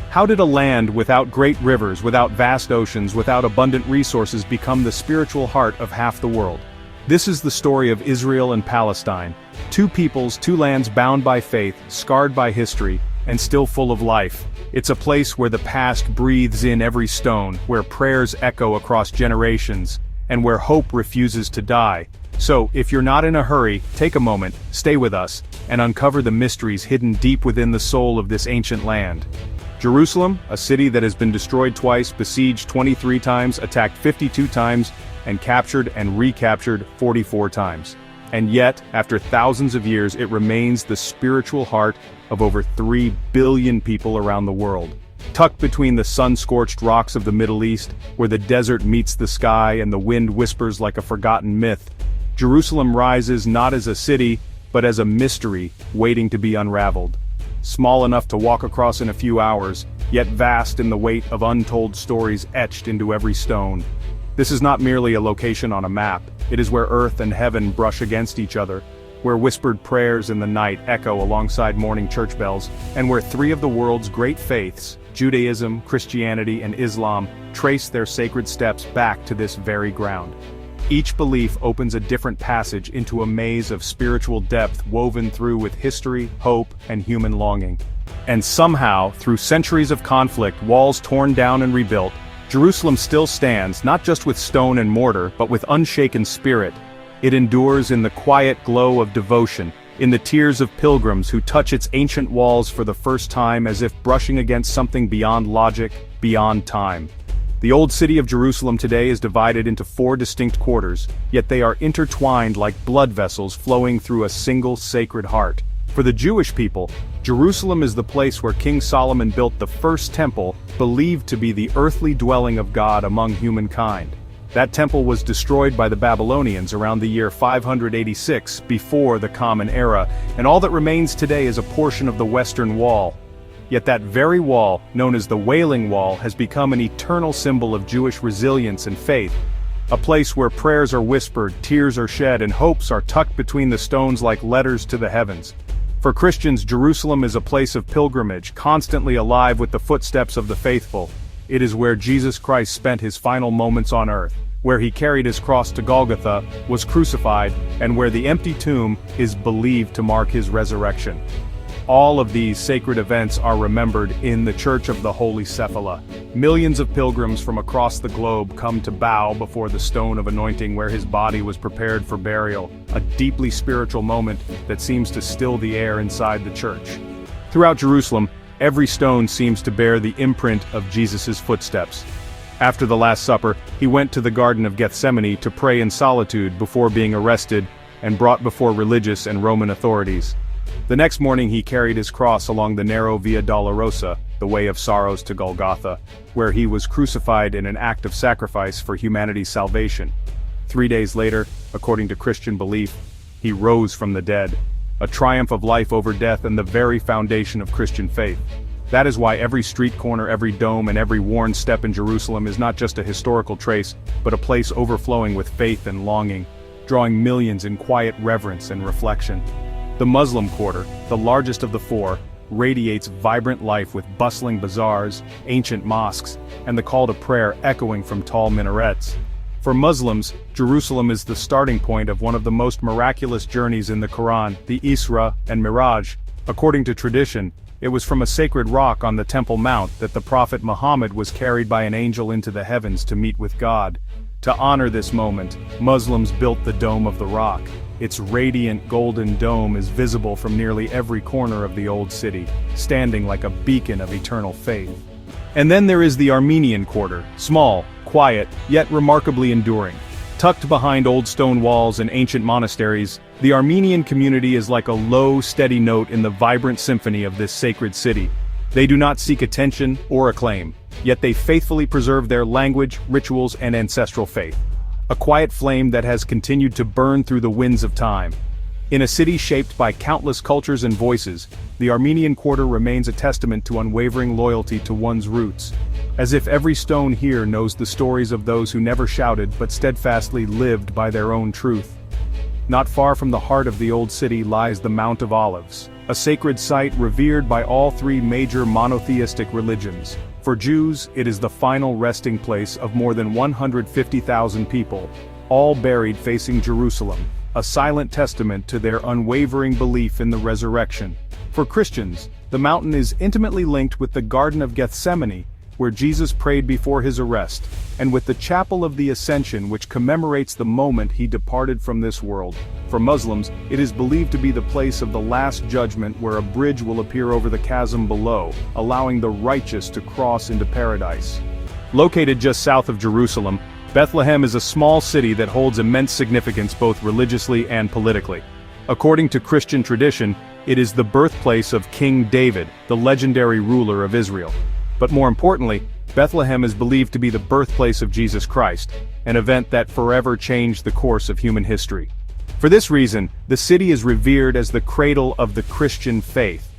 How did a land without great rivers, without vast oceans, without abundant resources become the spiritual heart of half the world? This is the story of Israel and Palestine, two peoples, two lands bound by faith, scarred by history, and still full of life. It's a place where the past breathes in every stone, where prayers echo across generations, and where hope refuses to die. So, if you're not in a hurry, take a moment, stay with us, and uncover the mysteries hidden deep within the soul of this ancient land. Jerusalem, a city that has been destroyed twice, besieged 23 times, attacked 52 times, and captured and recaptured 44 times. And yet, after thousands of years, it remains the spiritual heart of over 3 billion people around the world. Tucked between the sun-scorched rocks of the Middle East, where the desert meets the sky and the wind whispers like a forgotten myth, Jerusalem rises not as a city, but as a mystery waiting to be unraveled. Small enough to walk across in a few hours, yet vast in the weight of untold stories etched into every stone. This is not merely a location on a map, it is where earth and heaven brush against each other, where whispered prayers in the night echo alongside morning church bells, and where three of the world's great faiths, Judaism, Christianity, and Islam, trace their sacred steps back to this very ground. Each belief opens a different passage into a maze of spiritual depth woven through with history, hope, and human longing. And somehow, through centuries of conflict, walls torn down and rebuilt, Jerusalem still stands, not just with stone and mortar, but with unshaken spirit. It endures in the quiet glow of devotion, in the tears of pilgrims who touch its ancient walls for the first time as if brushing against something beyond logic, beyond time. The old city of Jerusalem today is divided into 4 distinct quarters, yet they are intertwined like blood vessels flowing through a single sacred heart. For the Jewish people, Jerusalem is the place where King Solomon built the first temple, believed to be the earthly dwelling of God among humankind. That temple was destroyed by the Babylonians around the year 586 before the Common Era, and all that remains today is a portion of the Western Wall. Yet that very wall, known as the Wailing Wall, has become an eternal symbol of Jewish resilience and faith. A place where prayers are whispered, tears are shed, and hopes are tucked between the stones like letters to the heavens. For Christians, Jerusalem is a place of pilgrimage, constantly alive with the footsteps of the faithful. It is where Jesus Christ spent his final moments on earth, where he carried his cross to Golgotha, was crucified, and where the empty tomb is believed to mark his resurrection. All of these sacred events are remembered in the Church of the Holy Sepulchre. Millions of pilgrims from across the globe come to bow before the stone of anointing where his body was prepared for burial, a deeply spiritual moment that seems to still the air inside the church. Throughout Jerusalem, every stone seems to bear the imprint of Jesus' footsteps. After the Last Supper, he went to the Garden of Gethsemane to pray in solitude before being arrested and brought before religious and Roman authorities. The next morning he carried his cross along the narrow Via Dolorosa, the way of sorrows to Golgotha, where he was crucified in an act of sacrifice for humanity's salvation. 3 days later, according to Christian belief, he rose from the dead, a triumph of life over death and the very foundation of Christian faith. That is why every street corner, every dome, and every worn step in Jerusalem is not just a historical trace, but a place overflowing with faith and longing, drawing millions in quiet reverence and reflection. The Muslim quarter, the largest of the 4, radiates vibrant life with bustling bazaars, ancient mosques, and the call to prayer echoing from tall minarets. For Muslims, Jerusalem is the starting point of one of the most miraculous journeys in the Quran, the Isra and Miraj. According to tradition, it was from a sacred rock on the Temple Mount that the Prophet Muhammad was carried by an angel into the heavens to meet with God. To honor this moment, Muslims built the Dome of the Rock. Its radiant golden dome is visible from nearly every corner of the old city, standing like a beacon of eternal faith. And then there is the Armenian quarter, small, quiet, yet remarkably enduring. Tucked behind old stone walls and ancient monasteries, the Armenian community is like a low, steady note in the vibrant symphony of this sacred city. They do not seek attention or acclaim, yet they faithfully preserve their language, rituals, and ancestral faith. A quiet flame that has continued to burn through the winds of time. In a city shaped by countless cultures and voices, the Armenian quarter remains a testament to unwavering loyalty to one's roots. As if every stone here knows the stories of those who never shouted but steadfastly lived by their own truth. Not far from the heart of the old city lies the Mount of Olives, a sacred site revered by all three major monotheistic religions. For Jews, it is the final resting place of more than 150,000 people, all buried facing Jerusalem, a silent testament to their unwavering belief in the resurrection. For Christians, the mountain is intimately linked with the Garden of Gethsemane, where Jesus prayed before his arrest, and with the Chapel of the Ascension, which commemorates the moment he departed from this world. For Muslims, it is believed to be the place of the Last Judgment, where a bridge will appear over the chasm below, allowing the righteous to cross into paradise. Located just south of Jerusalem, Bethlehem is a small city that holds immense significance both religiously and politically. According to Christian tradition, it is the birthplace of King David, the legendary ruler of Israel. But more importantly, Bethlehem is believed to be the birthplace of Jesus Christ, an event that forever changed the course of human history. For this reason, the city is revered as the cradle of the Christian faith.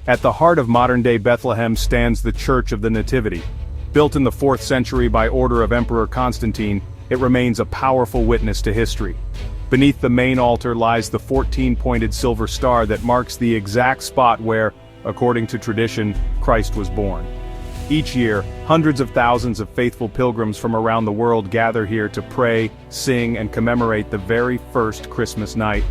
At the heart of modern-day Bethlehem stands the Church of the Nativity. Built in the 4th century by order of Emperor Constantine, it remains a powerful witness to history. Beneath the main altar lies the 14-pointed silver star that marks the exact spot where, according to tradition, Christ was born. Each year, hundreds of thousands of faithful pilgrims from around the world gather here to pray, sing, and commemorate the very first Christmas night.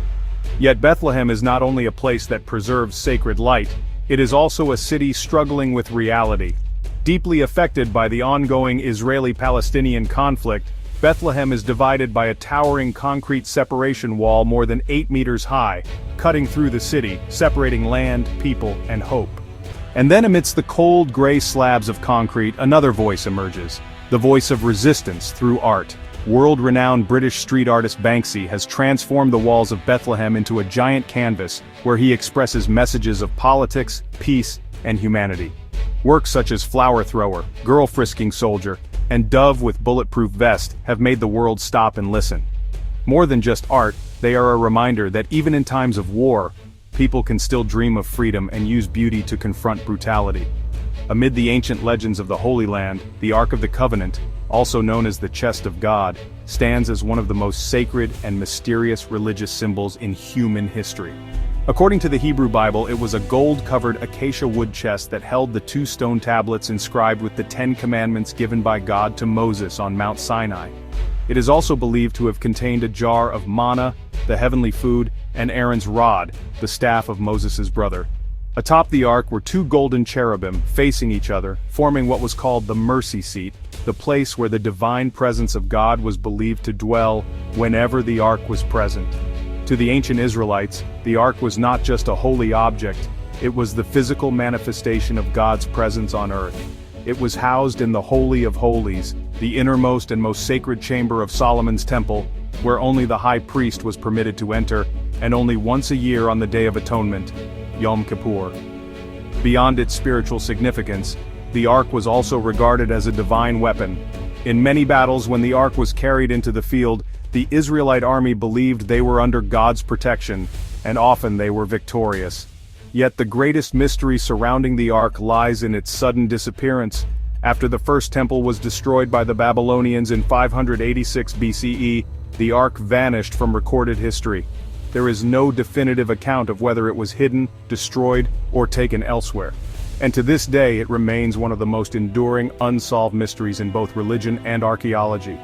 Yet Bethlehem is not only a place that preserves sacred light, it is also a city struggling with reality. Deeply affected by the ongoing Israeli-Palestinian conflict, Bethlehem is divided by a towering concrete separation wall more than 8 meters high, cutting through the city, separating land, people, and hope. And then amidst the cold gray slabs of concrete, another voice emerges, the voice of resistance through art. World-renowned British street artist Banksy has transformed the walls of Bethlehem into a giant canvas where he expresses messages of politics, peace, and humanity. Works such as Flower Thrower, Girl Frisking Soldier, and Dove with Bulletproof Vest have made the world stop and listen. More than just art, they are a reminder that even in times of war, people can still dream of freedom and use beauty to confront brutality. Amid the ancient legends of the Holy Land, the Ark of the Covenant, also known as the Chest of God, stands as one of the most sacred and mysterious religious symbols in human history. According to the Hebrew Bible, it was a gold-covered acacia wood chest that held the 2 stone tablets inscribed with the 10 commandments given by God to Moses on Mount Sinai. It is also believed to have contained a jar of manna, the heavenly food, and Aaron's rod, the staff of Moses' brother. Atop the ark were 2 golden cherubim facing each other, forming what was called the mercy seat, the place where the divine presence of God was believed to dwell whenever the ark was present. To the ancient Israelites, the ark was not just a holy object, it was the physical manifestation of God's presence on earth. It was housed in the Holy of Holies, the innermost and most sacred chamber of Solomon's temple, where only the high priest was permitted to enter, and only once a year on the Day of Atonement, Yom Kippur. Beyond its spiritual significance, the ark was also regarded as a divine weapon. In many battles when the ark was carried into the field, the Israelite army believed they were under God's protection, and often they were victorious. Yet the greatest mystery surrounding the ark lies in its sudden disappearance. After the first temple was destroyed by the Babylonians in 586 BCE, the ark vanished from recorded history. There is no definitive account of whether it was hidden, destroyed, or taken elsewhere. And to this day it remains one of the most enduring unsolved mysteries in both religion and archaeology.